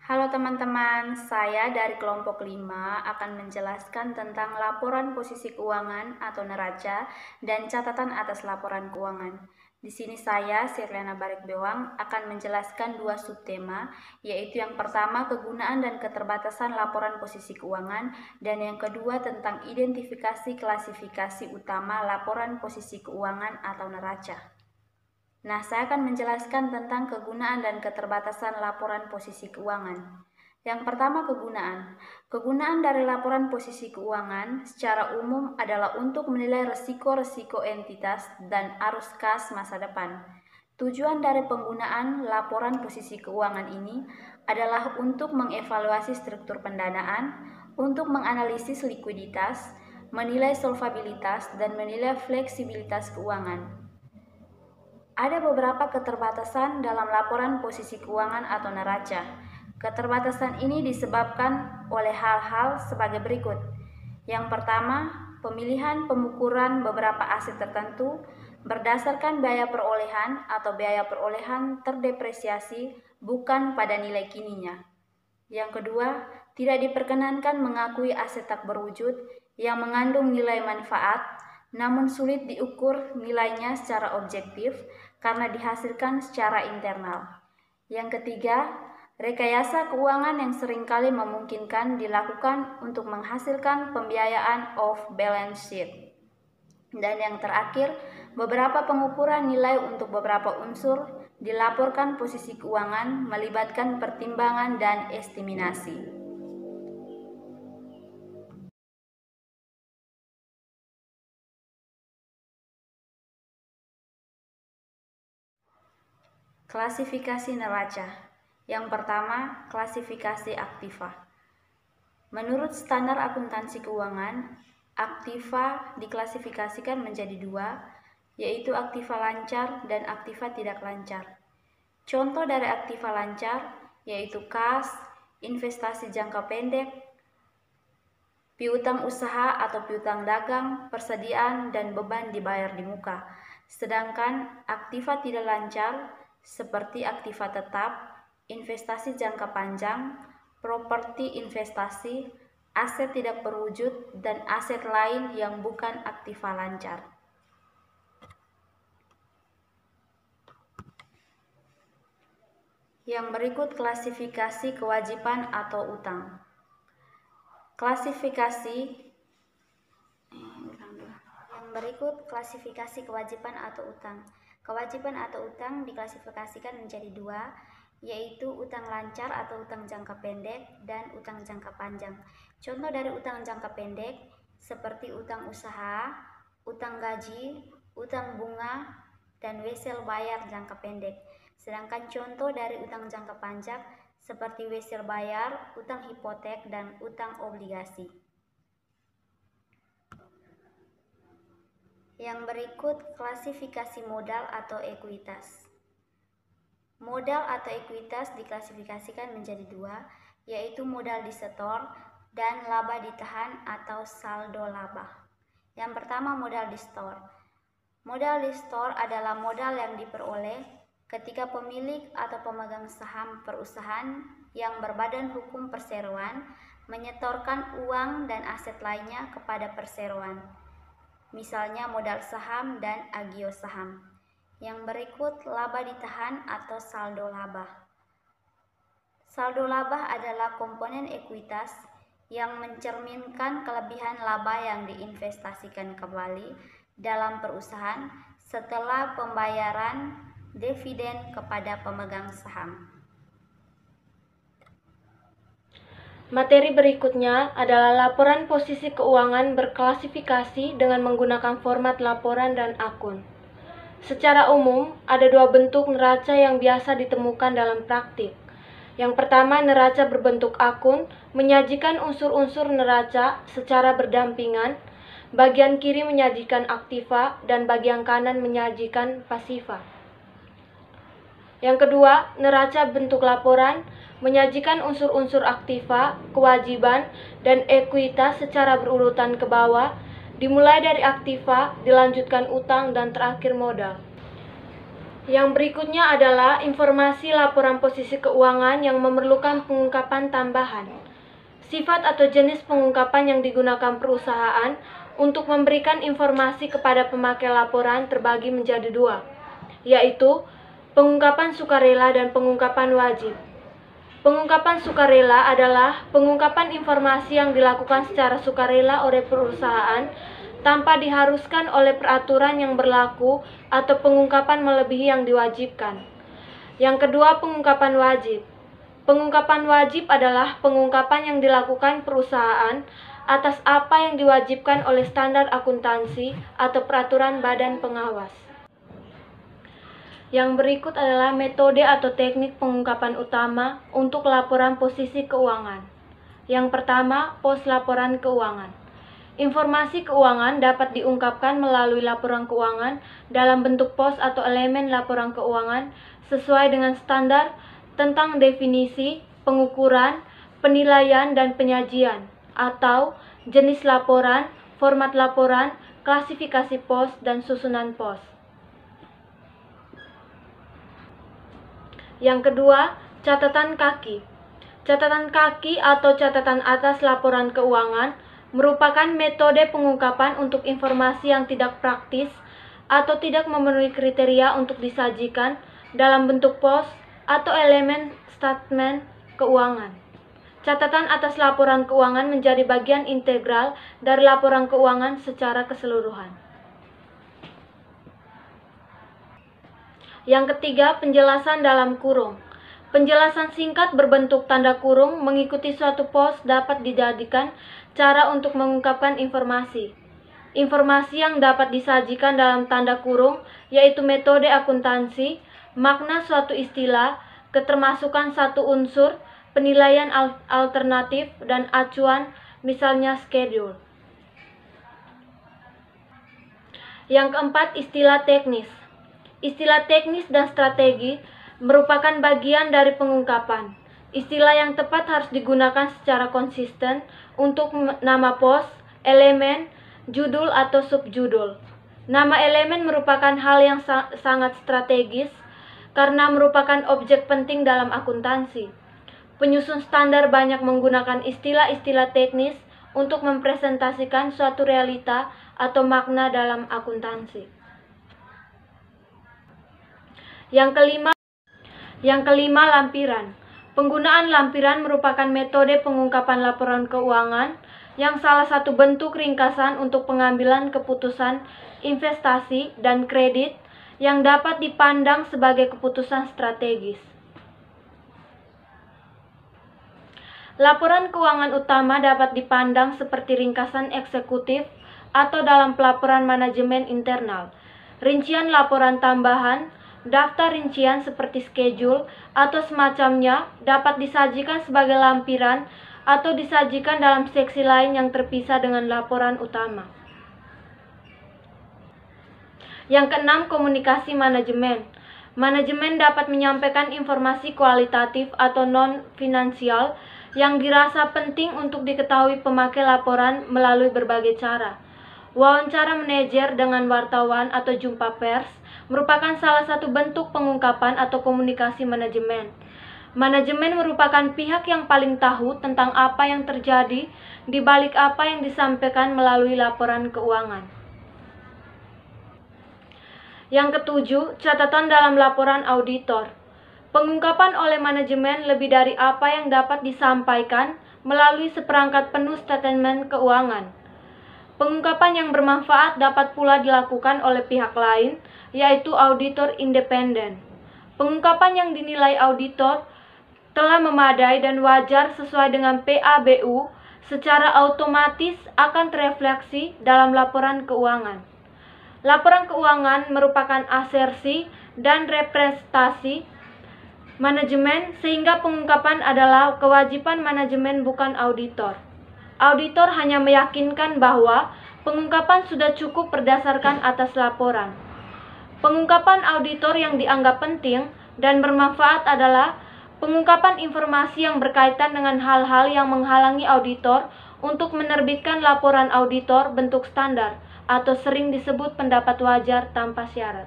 Halo teman-teman, saya dari kelompok 5 akan menjelaskan tentang laporan posisi keuangan atau neraca dan catatan atas laporan keuangan. Di sini saya, Sirlena Barik Bewang, akan menjelaskan dua subtema, yaitu yang pertama kegunaan dan keterbatasan laporan posisi keuangan, dan yang kedua tentang identifikasi klasifikasi utama laporan posisi keuangan atau neraca. Nah, saya akan menjelaskan tentang kegunaan dan keterbatasan laporan posisi keuangan. Yang pertama, kegunaan. Kegunaan dari laporan posisi keuangan secara umum adalah untuk menilai risiko-risiko entitas dan arus kas masa depan. Tujuan dari penggunaan laporan posisi keuangan ini adalah untuk mengevaluasi struktur pendanaan, untuk menganalisis likuiditas, menilai solvabilitas, dan menilai fleksibilitas keuangan. Ada beberapa keterbatasan dalam laporan posisi keuangan atau neraca. Keterbatasan ini disebabkan oleh hal-hal sebagai berikut. Yang pertama, pemilihan pengukuran beberapa aset tertentu berdasarkan biaya perolehan atau biaya perolehan terdepresiasi bukan pada nilai kininya. Yang kedua, tidak diperkenankan mengakui aset tak berwujud yang mengandung nilai manfaat namun sulit diukur nilainya secara objektif karena dihasilkan secara internal. Yang ketiga, rekayasa keuangan yang seringkali memungkinkan dilakukan untuk menghasilkan pembiayaan off balance sheet. Dan yang terakhir, beberapa pengukuran nilai untuk beberapa unsur dilaporkan posisi keuangan melibatkan pertimbangan dan estimasi. Klasifikasi neraca. Yang pertama, klasifikasi aktiva. Menurut standar akuntansi keuangan, aktiva diklasifikasikan menjadi dua, yaitu aktiva lancar dan aktiva tidak lancar. Contoh dari aktiva lancar yaitu kas, investasi jangka pendek, piutang usaha atau piutang dagang, persediaan, dan beban dibayar di muka. Sedangkan aktiva tidak lancar seperti aktiva tetap, investasi jangka panjang, properti investasi, aset tidak berwujud, dan aset lain yang bukan aktiva lancar. Yang berikut klasifikasi kewajiban atau utang. Berikut klasifikasi kewajiban atau utang. Kewajiban atau utang diklasifikasikan menjadi dua, yaitu utang lancar atau utang jangka pendek dan utang jangka panjang. Contoh dari utang jangka pendek seperti utang usaha, utang gaji, utang bunga, dan wesel bayar jangka pendek. Sedangkan contoh dari utang jangka panjang seperti wesel bayar, utang hipotek, dan utang obligasi. Yang berikut klasifikasi modal atau ekuitas. Modal atau ekuitas diklasifikasikan menjadi dua, yaitu modal disetor dan laba ditahan atau saldo laba. Yang pertama, modal di store. Modal di store adalah modal yang diperoleh ketika pemilik atau pemegang saham perusahaan yang berbadan hukum perseroan menyetorkan uang dan aset lainnya kepada perseroan. Misalnya modal saham dan agio saham. Yang berikut laba ditahan atau saldo laba. Saldo laba adalah komponen ekuitas yang mencerminkan kelebihan laba yang diinvestasikan kembali dalam perusahaan setelah pembayaran dividen kepada pemegang saham. Materi berikutnya adalah laporan posisi keuangan berklasifikasi dengan menggunakan format laporan dan akun. Secara umum, ada dua bentuk neraca yang biasa ditemukan dalam praktik. Yang pertama, neraca berbentuk akun, menyajikan unsur-unsur neraca secara berdampingan. Bagian kiri menyajikan aktiva dan bagian kanan menyajikan pasiva. Yang kedua, neraca bentuk laporan, menyajikan unsur-unsur aktiva, kewajiban, dan ekuitas secara berurutan ke bawah, dimulai dari aktiva, dilanjutkan utang, dan terakhir modal. Yang berikutnya adalah informasi laporan posisi keuangan yang memerlukan pengungkapan tambahan. Sifat atau jenis pengungkapan yang digunakan perusahaan untuk memberikan informasi kepada pemakai laporan terbagi menjadi dua, yaitu pengungkapan sukarela dan pengungkapan wajib. Pengungkapan sukarela adalah pengungkapan informasi yang dilakukan secara sukarela oleh perusahaan tanpa diharuskan oleh peraturan yang berlaku atau pengungkapan melebihi yang diwajibkan. Yang kedua, pengungkapan wajib. Pengungkapan wajib adalah pengungkapan yang dilakukan perusahaan atas apa yang diwajibkan oleh standar akuntansi atau peraturan badan pengawas. Yang berikut adalah metode atau teknik pengungkapan utama untuk laporan posisi keuangan. Yang pertama, pos laporan keuangan. Informasi keuangan dapat diungkapkan melalui laporan keuangan dalam bentuk pos atau elemen laporan keuangan sesuai dengan standar tentang definisi, pengukuran, penilaian, dan penyajian, atau jenis laporan, format laporan, klasifikasi pos, dan susunan pos. Yang kedua, catatan kaki. Catatan kaki atau catatan atas laporan keuangan merupakan metode pengungkapan untuk informasi yang tidak praktis atau tidak memenuhi kriteria untuk disajikan dalam bentuk pos atau elemen statement keuangan. Catatan atas laporan keuangan menjadi bagian integral dari laporan keuangan secara keseluruhan. Yang ketiga, penjelasan dalam kurung. Penjelasan singkat berbentuk tanda kurung mengikuti suatu pos dapat dijadikan cara untuk mengungkapkan informasi. Informasi yang dapat disajikan dalam tanda kurung yaitu metode akuntansi, makna suatu istilah, ketermasukan satu unsur, penilaian alternatif, dan acuan, misalnya schedule. Yang keempat, istilah teknis. Istilah teknis dan strategi merupakan bagian dari pengungkapan. Istilah yang tepat harus digunakan secara konsisten untuk nama pos, elemen, judul atau subjudul. Nama elemen merupakan hal yang sangat strategis karena merupakan objek penting dalam akuntansi. Penyusun standar banyak menggunakan istilah-istilah teknis untuk mempresentasikan suatu realita atau makna dalam akuntansi. Yang kelima, lampiran. Penggunaan lampiran merupakan metode pengungkapan laporan keuangan yang salah satu bentuk ringkasan untuk pengambilan keputusan investasi dan kredit yang dapat dipandang sebagai keputusan strategis. Laporan keuangan utama dapat dipandang seperti ringkasan eksekutif atau dalam pelaporan manajemen internal, rincian laporan tambahan, daftar rincian seperti schedule atau semacamnya dapat disajikan sebagai lampiran atau disajikan dalam seksi lain yang terpisah dengan laporan utama. Yang keenam, komunikasi manajemen. Manajemen dapat menyampaikan informasi kualitatif atau non-finansial yang dirasa penting untuk diketahui pemakai laporan melalui berbagai cara. Wawancara manajer dengan wartawan atau jumpa pers merupakan salah satu bentuk pengungkapan atau komunikasi manajemen. Manajemen merupakan pihak yang paling tahu tentang apa yang terjadi di balik apa yang disampaikan melalui laporan keuangan. Yang ketujuh, catatan dalam laporan auditor. Pengungkapan oleh manajemen lebih dari apa yang dapat disampaikan melalui seperangkat penuh statement keuangan. Pengungkapan yang bermanfaat dapat pula dilakukan oleh pihak lain, yaitu auditor independen. Pengungkapan yang dinilai auditor telah memadai dan wajar sesuai dengan PABU secara otomatis akan terefleksi dalam laporan keuangan. Laporan keuangan merupakan asersi dan representasi manajemen sehingga pengungkapan adalah kewajiban manajemen bukan auditor. Auditor hanya meyakinkan bahwa pengungkapan sudah cukup berdasarkan atas laporan. Pengungkapan auditor yang dianggap penting dan bermanfaat adalah pengungkapan informasi yang berkaitan dengan hal-hal yang menghalangi auditor untuk menerbitkan laporan auditor bentuk standar atau sering disebut pendapat wajar tanpa syarat.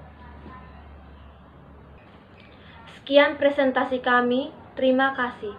Sekian presentasi kami. Terima kasih.